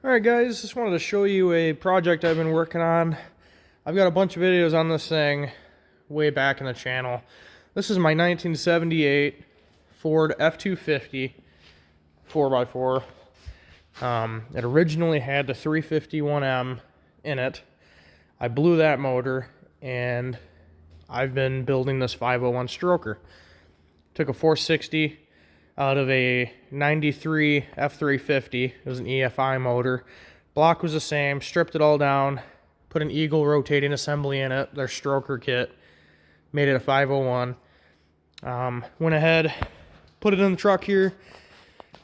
Alright guys, just wanted to show you a project I've been working on. I've got a bunch of videos on this thing way back in the channel. This is my 1978 Ford F250 4x4. It originally had the 351M in it. I blew that motor and I've been building this 501 stroker. Took a 460 out of a 93 f350. It was an EFI motor. Block was the same, stripped it all down, put an Eagle rotating assembly in it, their stroker kit, made it a 501. Went ahead, put it in the truck here,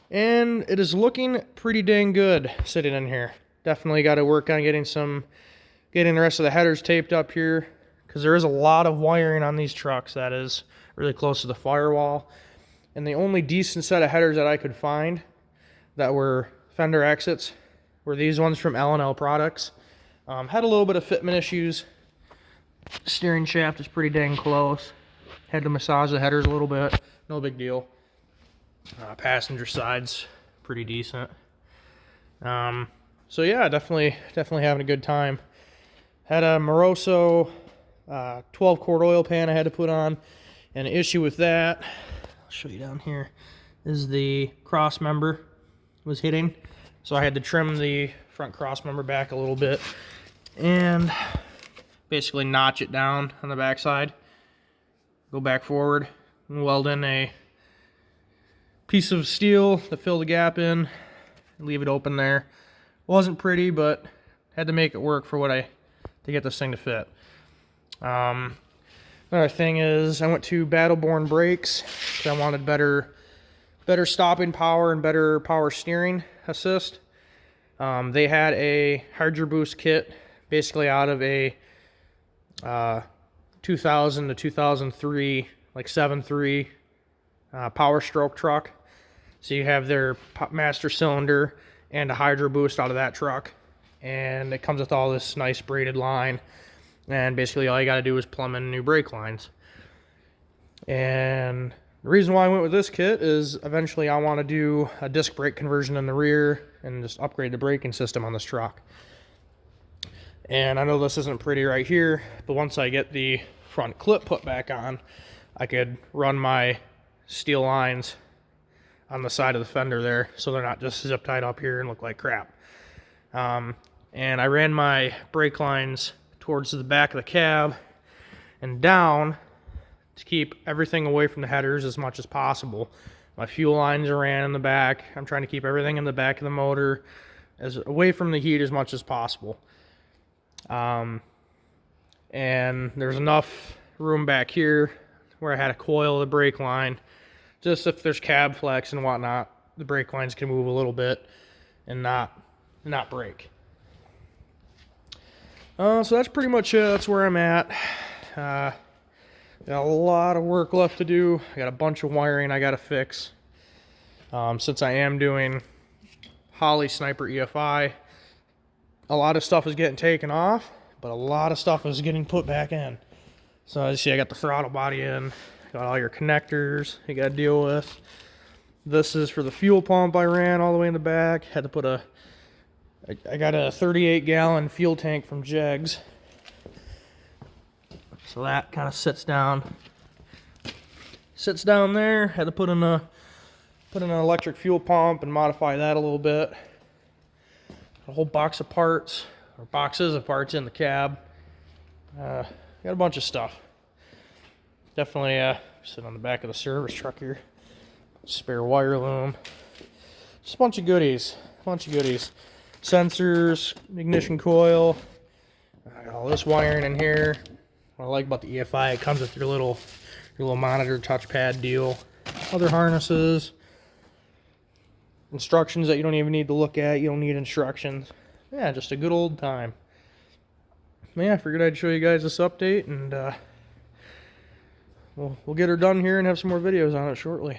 and it is looking pretty dang good sitting in here. Definitely got to work on getting the rest of the headers taped up here, because there is a lot of wiring on these trucks that is really close to the firewall. And the only decent set of headers that I could find that were fender exits were these ones from L&L Products. Had a little bit of fitment issues. Steering shaft is pretty dang close. Had to massage the headers a little bit. No big deal. Passenger side's pretty decent. So yeah, definitely having a good time. Had a Moroso 12-quart oil pan I had to put on. And an issue with that, I'll show you down here, is the cross member was hitting. So I had to trim the front cross member back a little bit and basically notch it down on the back side. Go back forward and weld in a piece of steel to fill the gap in. Leave it open there. Wasn't pretty, but had to make it work for to get this thing to fit. Another thing is I went to Battleborn brakes because I wanted better stopping power and better power steering assist. They had a Hydro Boost kit basically out of a 2000 to 2003 like 7.3 Power Stroke truck. So you have their master cylinder and a Hydro Boost out of that truck, and it comes with all this nice braided line. And basically all you got to do is plumb in new brake lines. And the reason why I went with this kit is eventually I want to do a disc brake conversion in the rear and just upgrade the braking system on this truck. And I know this isn't pretty right here, but once I get the front clip put back on, I could run my steel lines on the side of the fender there so they're not just zip tied up here and look like crap. And I ran my brake lines towards the back of the cab and down to keep everything away from the headers as much as possible. My fuel lines are ran in the back. I'm trying to keep everything in the back of the motor as away from the heat as much as possible. And there's enough room back here where I had to coil the brake line. Just if there's cab flex and whatnot, the brake lines can move a little bit and not break. So that's pretty much it. That's where I'm at. Got a lot of work left to do. I got a bunch of wiring I got to fix. Since I am doing Holley Sniper EFI, a lot of stuff is getting taken off, but a lot of stuff is getting put back in. So as you see, I got the throttle body in. Got all your connectors you got to deal with. This is for the fuel pump I ran all the way in the back. Had to put I got a 38-gallon fuel tank from Jegs. So that kind of sits down there. Had to put in an electric fuel pump and modify that a little bit. A whole box of parts, or boxes of parts in the cab. Got a bunch of stuff. Definitely sit on the back of the service truck here. Spare wire loom. Just a bunch of goodies. Sensors, ignition coil. I got all this wiring in here. What I like about the EFI, it comes with your little monitor touchpad deal. Other harnesses. Instructions that you don't even need to look at. You don't need instructions. Yeah, just a good old time. Yeah, I figured I'd show you guys this update, and we'll get her done here and have some more videos on it shortly.